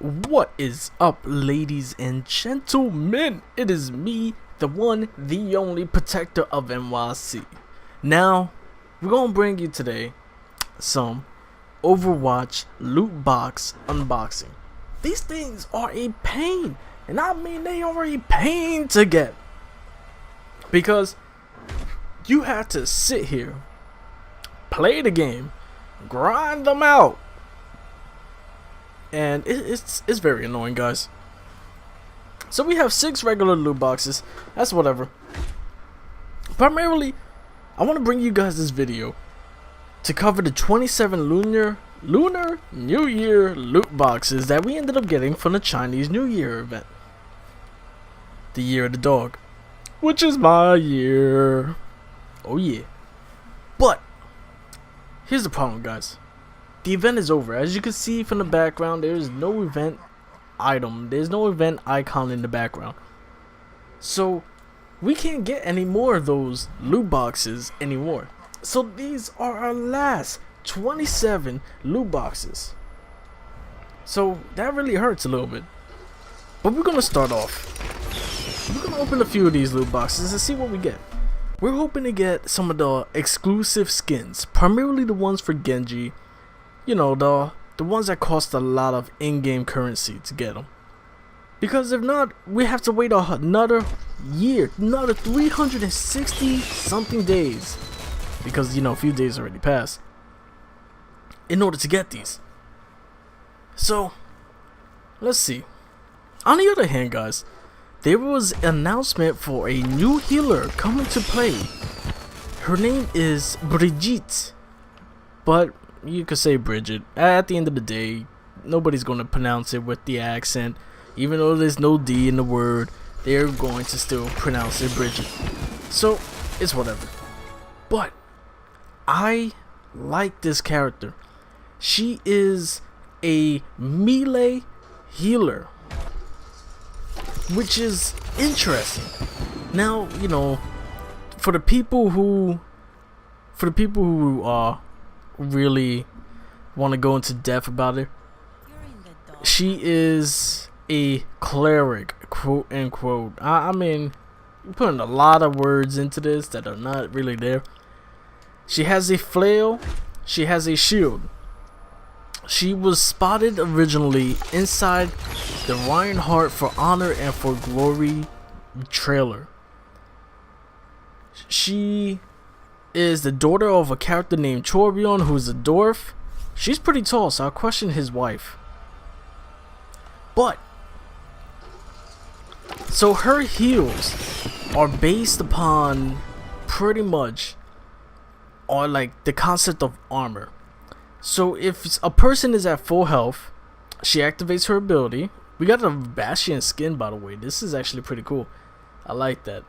What is up, ladies and gentlemen? It is me, the one, the only protector of NYC. Now, we're gonna bring you today some Overwatch loot box unboxing. These things are a pain, and I mean they are a pain to get, because you have to sit here, play the game, grind them out. And it's very annoying, guys. So we have 6 regular loot boxes. That's whatever. Primarily, I want to bring you guys this video to cover the 27 Lunar New Year loot boxes that we ended up getting from the Chinese New Year event. The Year of the Dog, which is my year. Oh yeah. But here's the problem, guys. The event is over. As you can see from the background, there is no event item. There's no event icon in the background. So we can't get any more of those loot boxes anymore. So these are our last 27 loot boxes. So that really hurts a little bit. But we're gonna start off. We're gonna open a few of these loot boxes and see what we get. We're hoping to get some of the exclusive skins, primarily the ones for Genji. You know, the ones that cost a lot of in-game currency to get them. Because if not, we have to wait another year, another 360 something days, because, you know, a few days already passed, in order to get these. So let's see. On the other hand, guys, there was an announcement for a new healer coming to play. Her name is Brigitte, but you could say Bridget. At the end of the day, nobody's going to pronounce it with the accent. Even though there's no D in the word, they're going to still pronounce it Bridget. So, it's whatever. But I like this character. She is a melee healer, which is interesting. Now, you know, for the people who really want to go into depth about it, she is a cleric, quote unquote. I mean, putting a lot of words into this that are not really there. She has a flail, she has a shield. She was spotted originally inside the Reinhardt for Honor and for Glory trailer. She is the daughter of a character named Torbjorn, who's a dwarf. She's pretty tall, so I'll question his wife. But so her heals are based upon pretty much on like the concept of armor. So if a person is at full health, she activates her ability. We got a Bastion skin, by the way. This is actually pretty cool. I like that.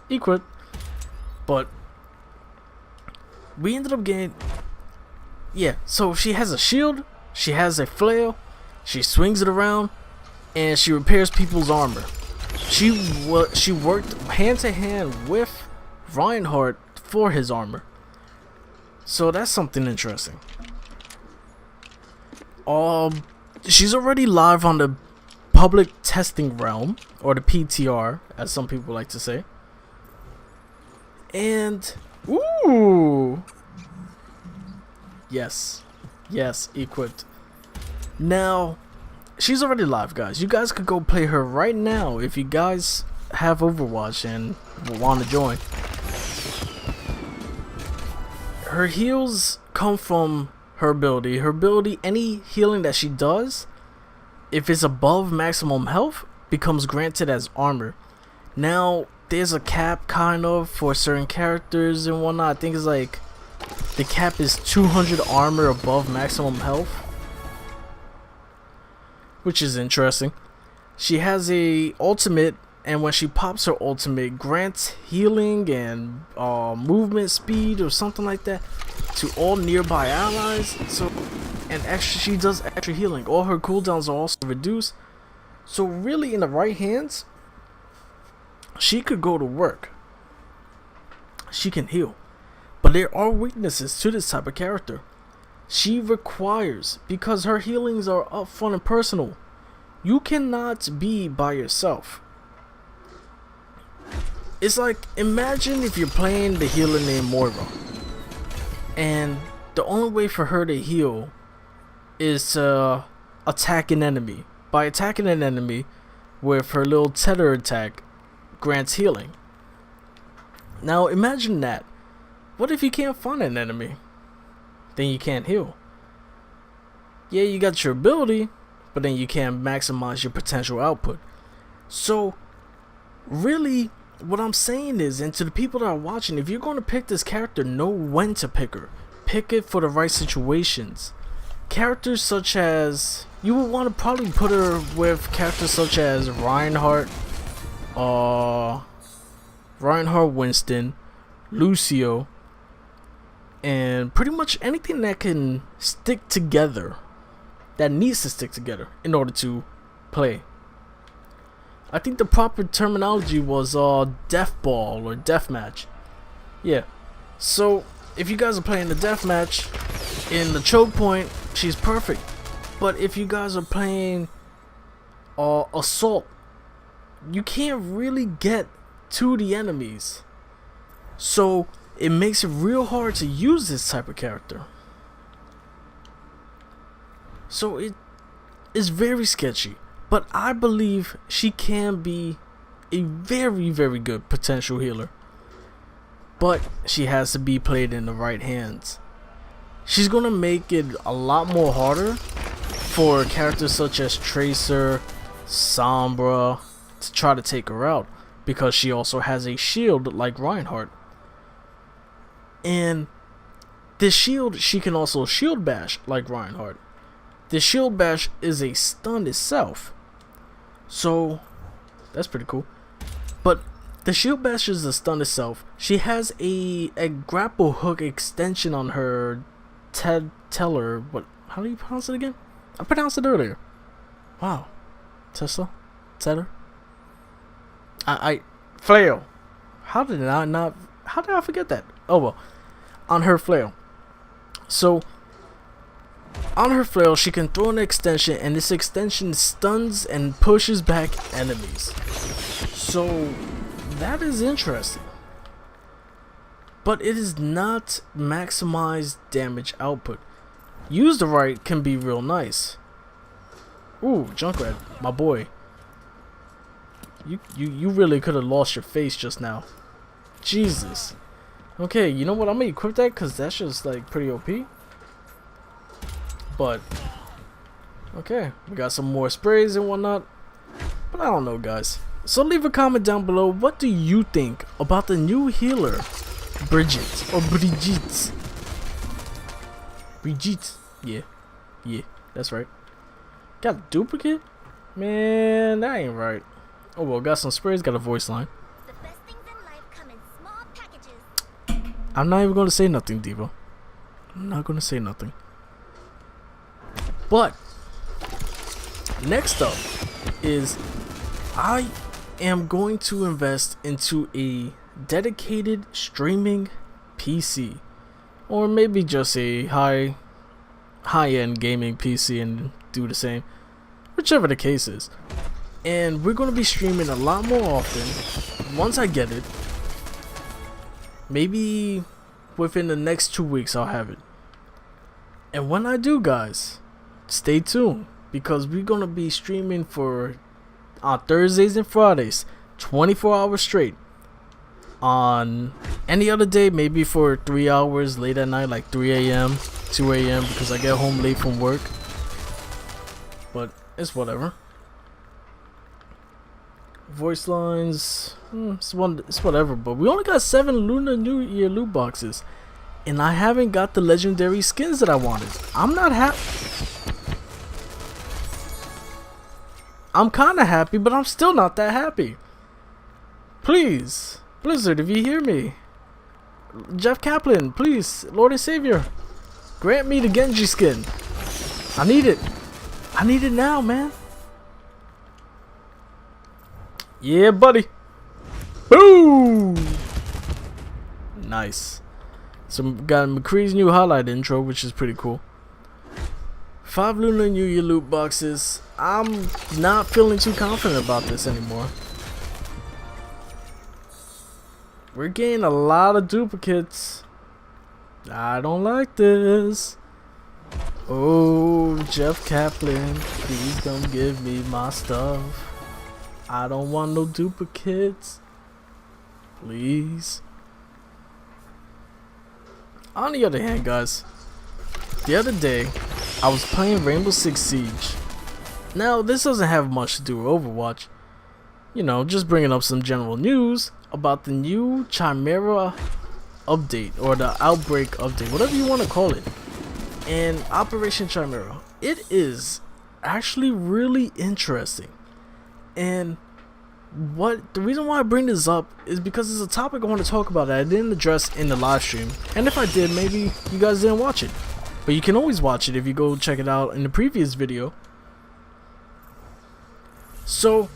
Equip. But we ended up getting, yeah, so she has a shield, she has a flail, she swings it around, and she repairs people's armor. She worked hand to hand with Reinhardt for his armor. So that's something interesting. She's already live on the public testing realm, or the PTR, as some people like to say. And ooh, yes, equipped. Now she's already live, guys. You guys could go play her right now if you guys have Overwatch and want to join. Her heals come from her ability. Her ability, any healing that she does, if it's above maximum health, becomes granted as armor. Now there's a cap kind of for certain characters and whatnot. I think it's like the cap is 200 armor above maximum health, which is interesting. She has a ultimate, and when she pops her ultimate, grants healing and movement speed or something like that to all nearby allies. So, and she does extra healing. All her cooldowns are also reduced. So really, in the right hands, she could go to work. She can heal. But there are weaknesses to this type of character. She requires, because her healings are upfront and personal, You cannot be by yourself. It's like, imagine if you're playing the healer named Moira, and the only way for her to heal is to attack an enemy. By attacking an enemy with her little tether attack grants healing. Now imagine that. What if you can't find an enemy? Then you can't heal. Yeah, you got your ability, but then you can't maximize your potential output. So really, what I'm saying is, and to the people that are watching, if you're going to pick this character, know when to pick her. Pick it for the right situations. Characters such as, you would want to probably put her with characters such as Reinhardt, Winston, Lucio, and pretty much anything that can stick together, that needs to stick together in order to play. I think the proper terminology was death ball or death match. Yeah. So if you guys are playing the death match, in the choke point, she's perfect. But if you guys are playing assault, you can't really get to the enemies. So it makes it real hard to use this type of character. So it is very sketchy. But I believe she can be a very, very good potential healer. But she has to be played in the right hands. She's going to make it a lot more harder for characters such as Tracer, Sombra to try to take her out, because she also has a shield like Reinhardt. And this shield, she can also shield bash like Reinhardt. The shield bash is a stun itself. So that's pretty cool. But the shield bash is a stun itself. She has a grapple hook extension on her teller. What? How do you pronounce it again? I pronounced it earlier. Wow. Tesla? Tether? I flail. How did I forget that? Oh well. On her flail. So on her flail, she can throw an extension, and this extension stuns and pushes back enemies. So that is interesting. But it is not maximized damage output. Used right can be real nice. Ooh, Junkrat, my boy. You really could have lost your face just now. Jesus. Okay, you know what? I'm gonna equip that because that's just like pretty OP. But okay, we got some more sprays and whatnot. But I don't know, guys. So leave a comment down below. What do you think about the new healer, Brigitte or Brigitte? Brigitte. Yeah, that's right. Got a duplicate? Man, that ain't right. Oh well, got some sprays, got a voice line. The best things in life come in small packages. I'm not even gonna say nothing, Devo. I'm not gonna say nothing. But next up is I am going to invest into a dedicated streaming PC, or maybe just a high-end gaming PC and do the same, whichever the case is. And we're going to be streaming a lot more often once I get it. Maybe within the next 2 weeks I'll have it. And when I do, guys, stay tuned, because we're going to be streaming on Thursdays and Fridays 24 hours straight. On any other day, maybe for 3 hours late at night, like 3 a.m., 2 a.m., because I get home late from work. But it's whatever. Voice lines, it's whatever. But we only got 7 Lunar New Year loot boxes, and I haven't got the legendary skins that I wanted. I'm not happy. I'm kind of happy, but I'm still not that happy. Please, Blizzard, if you hear me, Jeff Kaplan, please, Lord and Savior, grant me the Genji skin. I need it. I need it now, man. Yeah, buddy. Boom. Nice. So got McCree's new highlight intro, which is pretty cool. 5 Lunar New Year loot boxes. I'm not feeling too confident about this anymore. We're getting a lot of duplicates. I don't like this. Oh, Jeff Kaplan, please don't give me my stuff. I don't want no duplicates. Please. On the other hand, guys, the other day I was playing Rainbow Six Siege. Now, this doesn't have much to do with Overwatch. You know, just bringing up some general news about the new Chimera update, or the Outbreak update, whatever you want to call it, and Operation Chimera. It is actually really interesting, and the reason why I bring this up is because it's a topic I want to talk about that I didn't address in the live stream, and if I did, maybe you guys didn't watch it, but you can always watch it if you go check it out in the previous video. So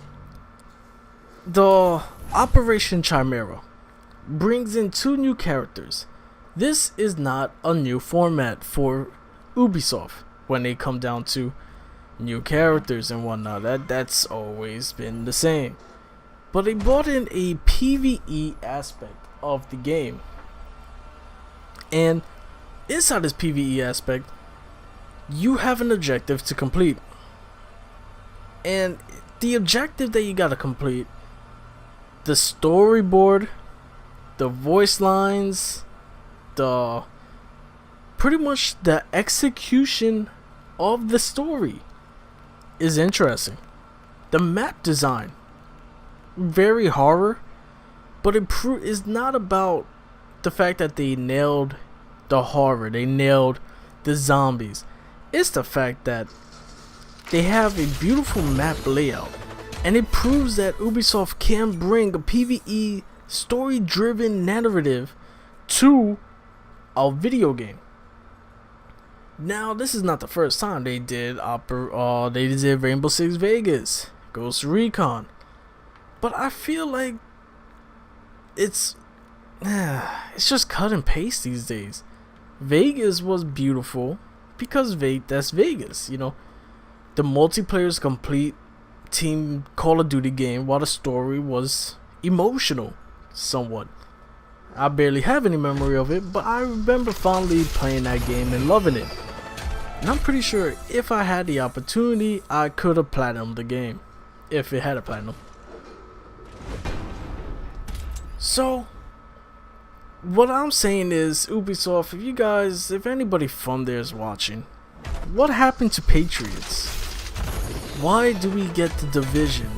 the Operation Chimera brings in 2 new characters. This is not a new format for Ubisoft when they come down to new characters and whatnot. That's always been the same. But they brought in a PvE aspect of the game. And inside this PvE aspect, you have an objective to complete. And the objective that you gotta complete, the storyboard, the voice lines, pretty much the execution of the story is interesting. The map design, very horror, but it is not about the fact that they nailed the horror, they nailed the zombies. It's the fact that they have a beautiful map layout, and it proves that Ubisoft can bring a PvE story-driven narrative to a video game. Now, this is not the first time they did Rainbow Six Vegas, Ghost Recon, but I feel like it's just cut and paste these days. Vegas was beautiful because that's Vegas, you know. The multiplayer is complete team Call of Duty game, while the story was emotional somewhat. I barely have any memory of it, but I remember fondly playing that game and loving it. And I'm pretty sure if I had the opportunity, I could have platinumed the game, if it had a platinum. So what I'm saying is, Ubisoft, if anybody from there is watching, what happened to Patriots? Why do we get the Division?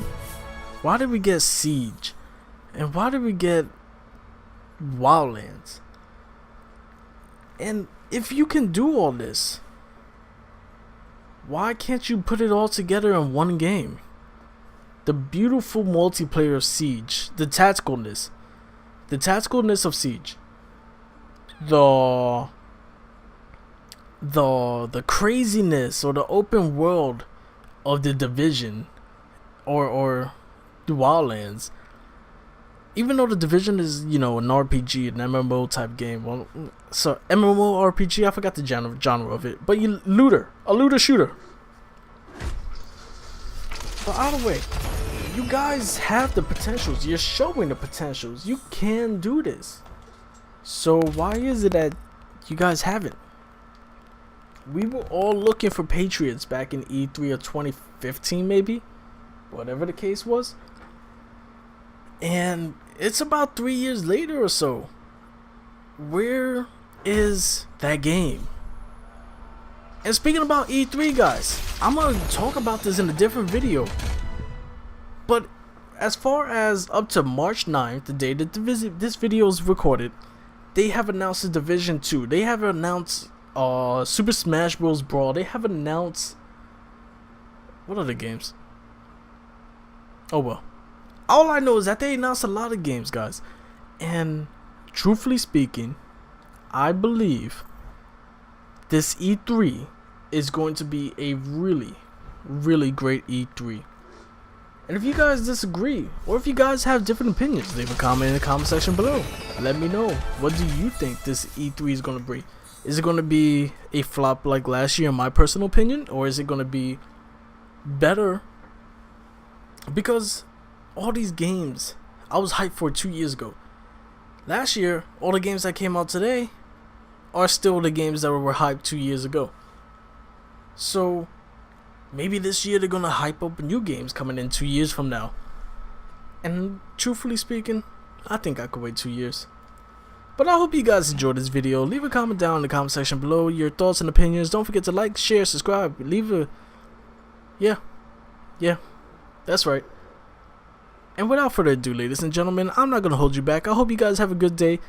Why did we get Siege? And why did we get Wildlands? And if you can do all this, why can't you put it all together in one game? The beautiful multiplayer of Siege, the tacticalness of Siege, the craziness or the open world of the Division, or the Wildlands. Even though the Division is, you know, an RPG, an MMO type game. Well, so MMO RPG, I forgot the genre of it, but a looter shooter. But either way, you guys have the potentials. You're showing the potentials. You can do this. So why is it that you guys haven't? We were all looking for Patriots back in E3 of 2015, maybe, whatever the case was. And it's about 3 years later or so. Where is that game? And speaking about E3, guys, I'm going to talk about this in a different video. But as far as up to March 9th, the day that this video is recorded, they have announced the Division 2. They have announced Super Smash Bros. Brawl. They have announced... what other games? Oh well. All I know is that they announced a lot of games, guys. And truthfully speaking, I believe this E3 is going to be a really, really great E3. And if you guys disagree, or if you guys have different opinions, leave a comment in the comment section below. Let me know, what do you think this E3 is going to bring? Is it going to be a flop like last year in my personal opinion, or is it going to be better? Because all these games I was hyped for 2 years ago. Last year, all the games that came out today are still the games that were hyped 2 years ago. So maybe this year they're gonna hype up new games coming in 2 years from now. And truthfully speaking, I think I could wait 2 years. But I hope you guys enjoyed this video. Leave a comment down in the comment section below, your thoughts and opinions. Don't forget to like, share, subscribe. Leave a... Yeah, that's right. And without further ado, ladies and gentlemen, I'm not going to hold you back. I hope you guys have a good day.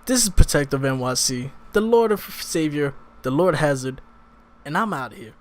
This is Protective NYC, the Lord of Savior, the Lord Hazard, and I'm out of here.